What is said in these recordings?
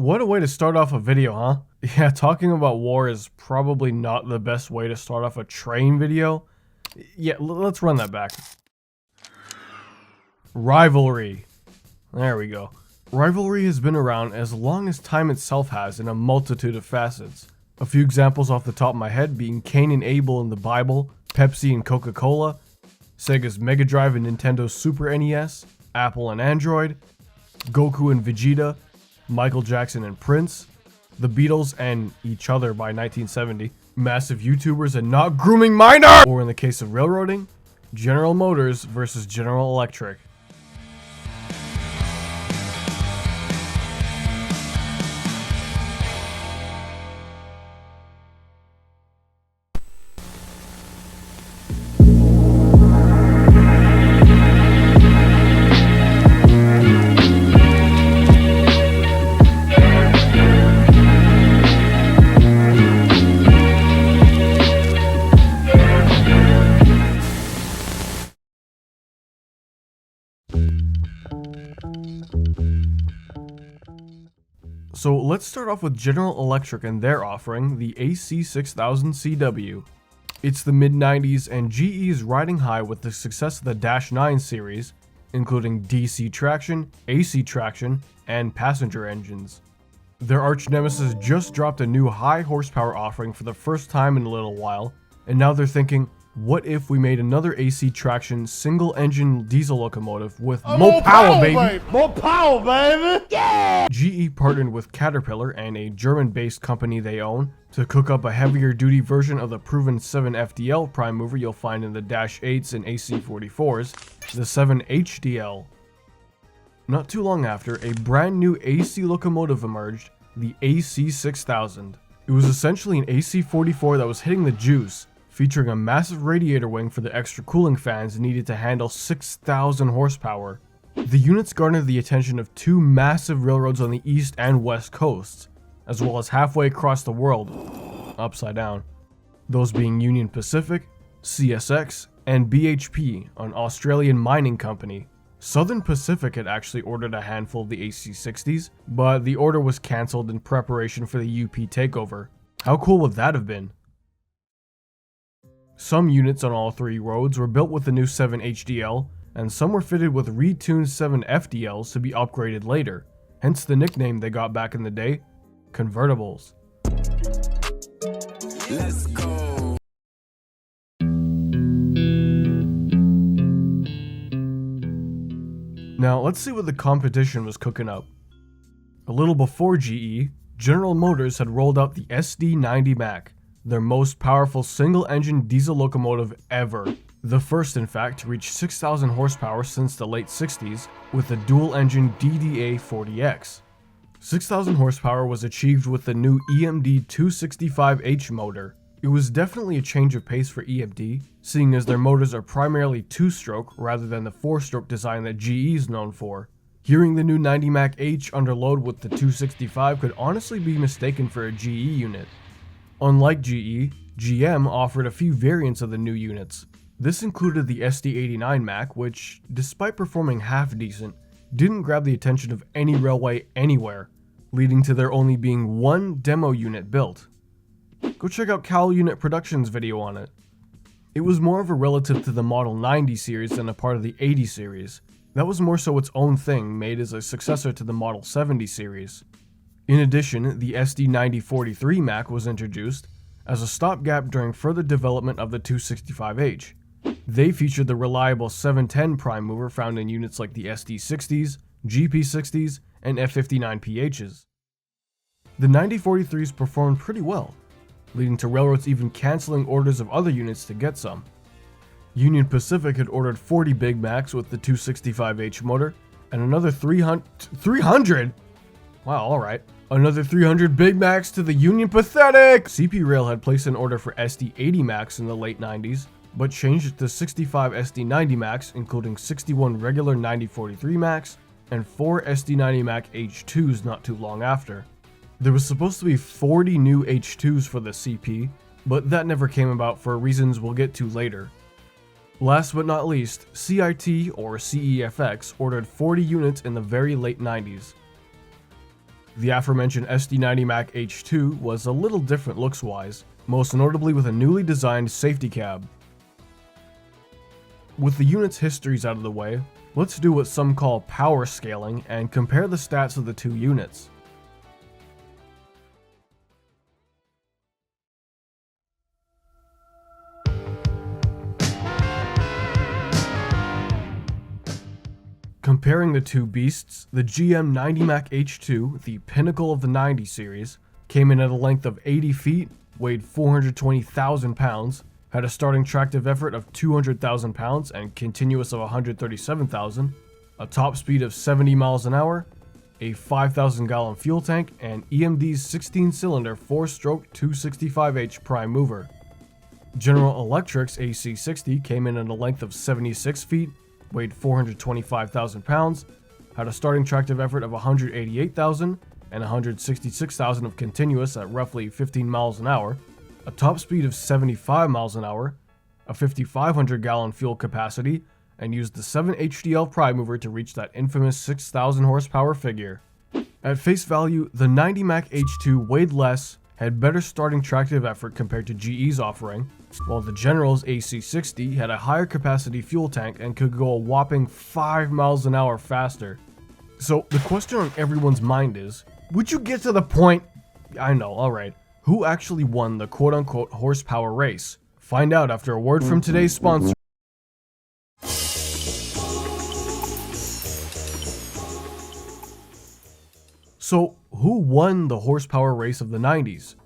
What a way to start off a video, huh? Yeah, talking about war is probably not the best way to start off a train video. Yeah, let's run that back. Rivalry. There we go. Rivalry has been around as long as time itself has in a multitude of facets. A few examples off the top of my head being Cain and Abel in the Bible, Pepsi and Coca-Cola, Sega's Mega Drive and Nintendo's Super NES, Apple and Android, Goku and Vegeta, Michael Jackson and Prince, the Beatles and each other by 1970, massive YouTubers and not grooming minors, or in the case of railroading, General Motors versus General Electric. So let's start off with General Electric and their offering, the AC6000CW. It's the mid-90s and GE is riding high with the success of the Dash 9 series, including DC traction, AC traction, and passenger engines. Their arch nemesis just dropped a new high horsepower offering for the first time in a little while, and now they're thinking, what if we made another AC traction single engine diesel locomotive with more power, baby! More power, baby! Yeah! GE partnered with Caterpillar and a German-based company they own to cook up a heavier duty version of the proven 7FDL prime mover you'll find in the Dash 8s and AC44s, the 7HDL. Not too long after, a brand new AC locomotive emerged, the AC6000. It was essentially an AC44 that was hitting the juice, featuring a massive radiator wing for the extra cooling fans needed to handle 6,000 horsepower. The units garnered the attention of two massive railroads on the east and west coasts, as well as halfway across the world, upside down. Those being Union Pacific, CSX, and BHP, an Australian mining company. Southern Pacific had actually ordered a handful of the AC60s, but the order was cancelled in preparation for the UP takeover. How cool would that have been? Some units on all three roads were built with the new 7HDL, and some were fitted with retuned 7FDLs to be upgraded later, hence the nickname they got back in the day, convertibles. Let's go. Now let's see what the competition was cooking up. A little before GE, General Motors had rolled out the SD90MAC, their most powerful single-engine diesel locomotive ever. The first, in fact, to reach 6,000 horsepower since the late 60s with the dual-engine DDA-40X. 6,000 horsepower was achieved with the new EMD 265H motor. It was definitely a change of pace for EMD, seeing as their motors are primarily two-stroke rather than the four-stroke design that GE is known for. Hearing the new 90MAC H under load with the 265 could honestly be mistaken for a GE unit. Unlike GE, GM offered a few variants of the new units. This included the SD89MAC, which, despite performing half decent, didn't grab the attention of any railway anywhere, leading to there only being one demo unit built. Go check out Cowl Unit Productions' video on it. It was more of a relative to the Model 90 series than a part of the 80 series. That was more so its own thing, made as a successor to the Model 70 series. In addition, the SD9043MAC was introduced as a stopgap during further development of the 265H. They featured the reliable 710 prime mover found in units like the SD60s, GP60s, and F59PHs. The 9043s performed pretty well, leading to railroads even cancelling orders of other units to get some. Union Pacific had ordered 40 Big Macs with the 265H motor, and another 300? Wow, alright. Another 300 Big Macs to the Union Pathetic! CP Rail had placed an order for SD80MACs in the late 90s, but changed it to 65 SD90MACs, including 61 regular 9043MACs, and 4 SD90MAC H2s not too long after. There was supposed to be 40 new H2s for the CP, but that never came about for reasons we'll get to later. Last but not least, CIT or CEFX ordered 40 units in the very late 90s. The aforementioned SD90MAC H2 was a little different looks-wise, most notably with a newly designed safety cab. With the unit's histories out of the way, let's do what some call power scaling and compare the stats of the two units. Comparing the two beasts, the GM-90MAC H2, the pinnacle of the 90 series, came in at a length of 80 feet, weighed 420,000 pounds, had a starting tractive effort of 200,000 pounds and continuous of 137,000, a top speed of 70 miles an hour, a 5,000 gallon fuel tank, and EMD's 16-cylinder 4-stroke 265H prime mover. General Electric's AC60 came in at a length of 76 feet, weighed 425,000 pounds, had a starting tractive effort of 188,000 and 166,000 of continuous at roughly 15 miles an hour, a top speed of 75 miles an hour, a 5,500 gallon fuel capacity, and used the 7 HDL prime mover to reach that infamous 6,000 horsepower figure. At face value, the 90MAC H2 weighed less, had better starting tractive effort compared to GE's offering, while the General's AC60 had a higher capacity fuel tank and could go a whopping 5 miles an hour faster. So the question on everyone's mind is, would you get to the point? I know, alright. Who actually won the quote-unquote horsepower race? Find out after a word from today's sponsor. So, who won the horsepower race of the 90s?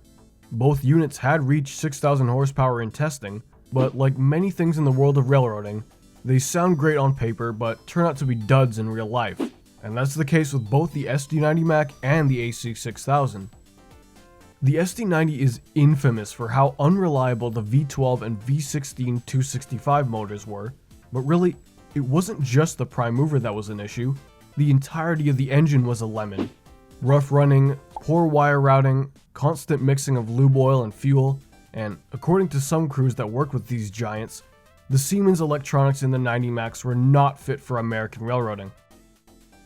Both units had reached 6,000 horsepower in testing, but like many things in the world of railroading, they sound great on paper but turn out to be duds in real life. And that's the case with both the SD90MAC and the AC6000. The SD90 is infamous for how unreliable the V12 and V16 265 motors were, but really, it wasn't just the prime mover that was an issue, the entirety of the engine was a lemon. Rough running, poor wire routing, constant mixing of lube oil and fuel, and according to some crews that work with these giants, the Siemens electronics in the 90MACs were not fit for American railroading.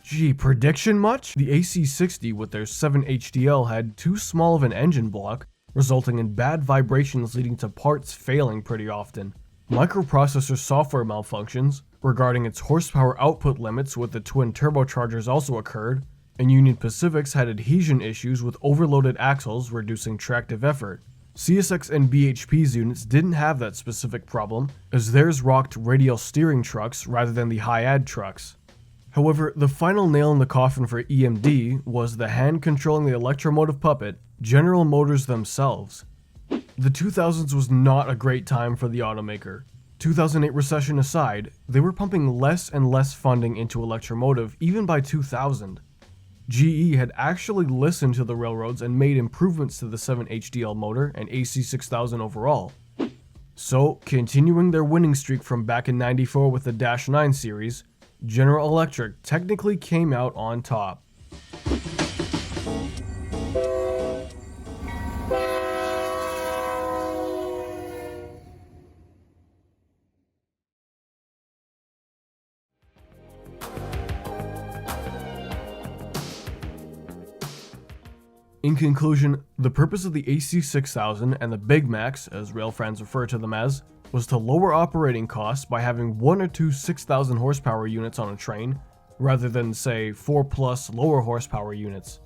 Gee, prediction much? The AC60 with their 7 HDL had too small of an engine block, resulting in bad vibrations leading to parts failing pretty often. Microprocessor software malfunctions regarding its horsepower output limits with the twin turbochargers also occurred, and Union Pacific's had adhesion issues with overloaded axles reducing tractive effort. CSX and BHP's units didn't have that specific problem, as theirs rocked radial steering trucks rather than the high-ad trucks. However, the final nail in the coffin for EMD was the hand controlling the electromotive puppet, General Motors themselves. The 2000s was not a great time for the automaker. 2008 recession aside, they were pumping less and less funding into electromotive even by 2000. GE had actually listened to the railroads and made improvements to the 7 HDL motor and AC6000 overall. So, continuing their winning streak from back in '94 with the Dash 9 series, General Electric technically came out on top. In conclusion, the purpose of the AC6000 and the Big Macs, as rail fans refer to them as, was to lower operating costs by having 1 or 2 6,000 horsepower units on a train, rather than, say, 4+ lower horsepower units.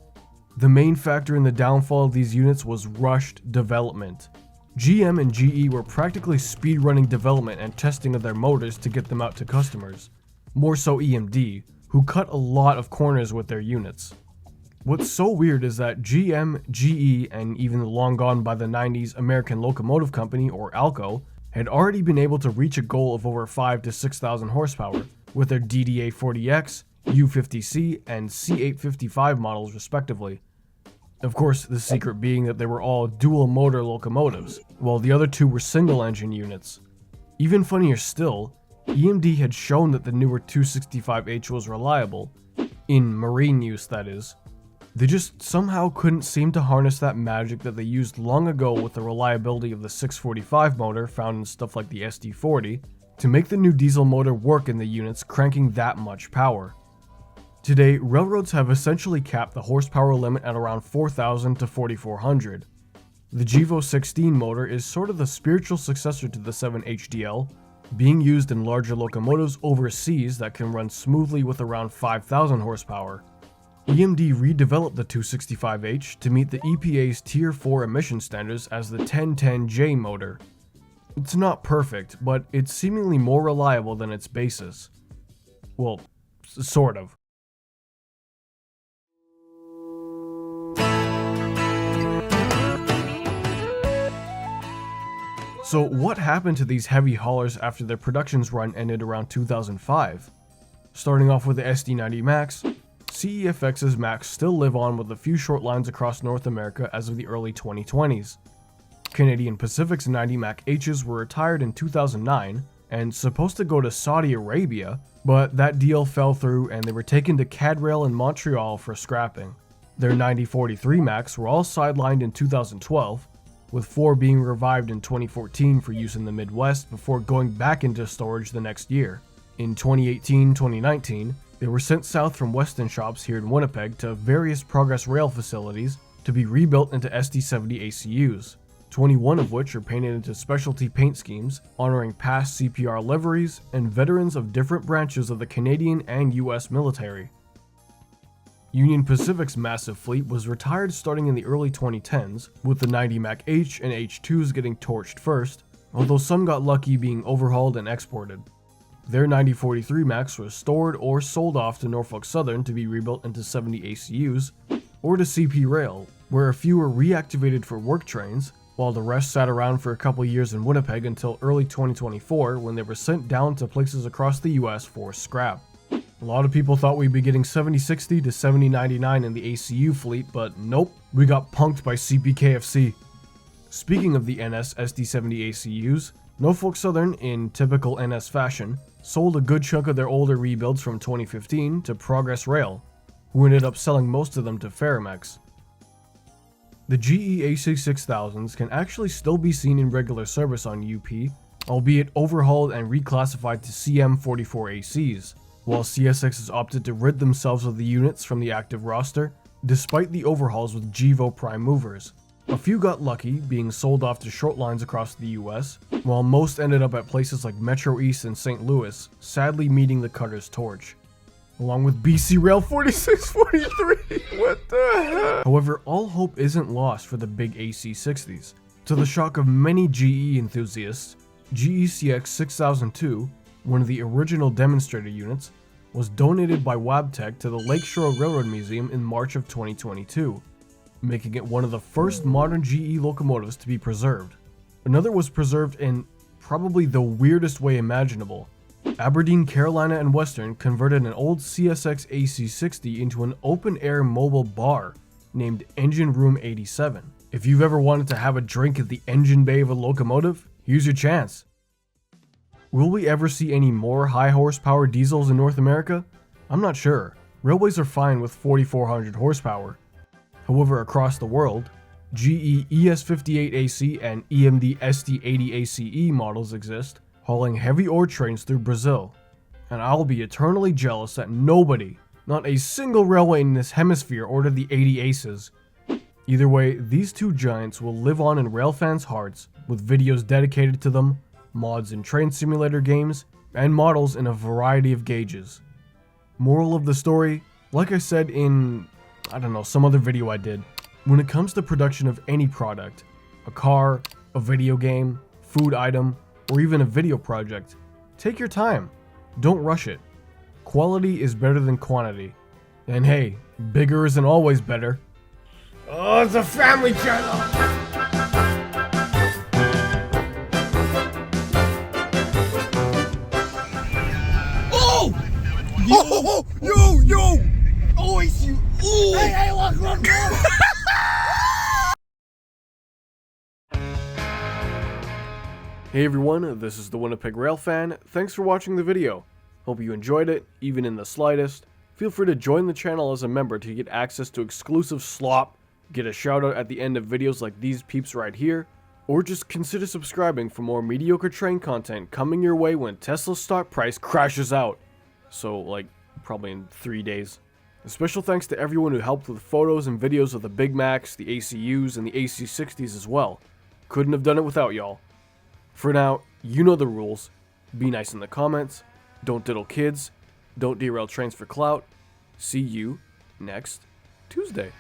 The main factor in the downfall of these units was rushed development. GM and GE were practically speedrunning development and testing of their motors to get them out to customers. More so EMD, who cut a lot of corners with their units. What's so weird is that GM, GE, and even the long gone by the 90s American Locomotive Company, or ALCO, had already been able to reach a goal of over 5,000 to 6,000 horsepower with their DDA-40X, U50C, and C855 models respectively. Of course, the secret being that they were all dual motor locomotives, while the other two were single engine units. Even funnier still, EMD had shown that the newer 265H was reliable, in marine use that is. They just somehow couldn't seem to harness that magic that they used long ago with the reliability of the 645 motor found in stuff like the SD40 to make the new diesel motor work in the units cranking that much power. Today, railroads have essentially capped the horsepower limit at around 4,000 to 4,400. The GEVO 16 motor is sort of the spiritual successor to the 7HDL, being used in larger locomotives overseas that can run smoothly with around 5,000 horsepower. EMD redeveloped the 265H to meet the EPA's Tier 4 emission standards as the 1010J motor. It's not perfect, but it's seemingly more reliable than its basis. Well, sort of. So what happened to these heavy haulers after their production's run ended around 2005? Starting off with the SD90MACs, CEFX's Macs still live on with a few short lines across North America as of the early 2020s. Canadian Pacific's 90MAC H's were retired in 2009 and supposed to go to Saudi Arabia, but that deal fell through and they were taken to CADRail in Montreal for scrapping. Their 9043 Macs were all sidelined in 2012, with 4 being revived in 2014 for use in the Midwest before going back into storage the next year. In 2018-2019, they were sent south from Weston shops here in Winnipeg to various Progress Rail facilities to be rebuilt into SD70 ACUs, 21 of which are painted into specialty paint schemes honoring past CPR liveries and veterans of different branches of the Canadian and US military. Union Pacific's massive fleet was retired starting in the early 2010s, with the 90MAC H and H2s getting torched first, although some got lucky being overhauled and exported. Their 9043 Macs were stored or sold off to Norfolk Southern to be rebuilt into 70 ACUs, or to CP Rail, where a few were reactivated for work trains, while the rest sat around for a couple years in Winnipeg until early 2024 when they were sent down to places across the US for scrap. A lot of people thought we'd be getting 7060 to 7099 in the ACU fleet, but nope, we got punked by CPKFC. Speaking of the NS SD70 ACUs, Norfolk Southern, in typical NS fashion, sold a good chunk of their older rebuilds from 2015 to Progress Rail, who ended up selling most of them to Ferromex. The GE AC6000s can actually still be seen in regular service on UP, albeit overhauled and reclassified to CM44ACs, while CSX has opted to rid themselves of the units from the active roster, despite the overhauls with GEVO prime movers. A few got lucky, being sold off to short lines across the US, while most ended up at places like Metro East and St. Louis, sadly meeting the cutter's torch. Along with BC Rail 4643, what the heck? However, all hope isn't lost for the big AC60s. To the shock of many GE enthusiasts, GE CX6002, one of the original demonstrator units, was donated by Wabtec to the Lakeshore Railroad Museum in March of 2022, making it one of the first modern GE locomotives to be preserved. Another was preserved in probably the weirdest way imaginable. Aberdeen, Carolina and Western converted an old CSX AC60 into an open-air mobile bar named Engine Room 87. If you've ever wanted to have a drink at the engine bay of a locomotive, here's your chance. Will we ever see any more high horsepower diesels in North America? I'm not sure. Railways are fine with 4,400 horsepower. However, across the world, GE ES58AC and EMD SD80ACE models exist, hauling heavy ore trains through Brazil. And I'll be eternally jealous that nobody, not a single railway in this hemisphere, ordered the 80 Aces. Either way, these two giants will live on in railfans' hearts, with videos dedicated to them, mods in train simulator games, and models in a variety of gauges. Moral of the story, like I said in, some other video I did, when it comes to production of any product, a car, a video game, food item, or even a video project, take your time. Don't rush it. Quality is better than quantity. And hey, bigger isn't always better. Oh, it's a family channel! Yo! Oh, it's you! Ooh. Hey, look, run! Hey everyone, this is the Winnipeg Rail Fan. Thanks for watching the video. Hope you enjoyed it, even in the slightest. Feel free to join the channel as a member to get access to exclusive slop, get a shout out at the end of videos like these peeps right here, or just consider subscribing for more mediocre train content coming your way when Tesla's stock price crashes out. So, like, probably in 3 days. A special thanks to everyone who helped with photos and videos of the Big Macs, the ACUs, and the AC60s as well. Couldn't have done it without y'all. For now, you know the rules. Be nice in the comments, don't diddle kids, don't derail trains for clout. See you next Tuesday.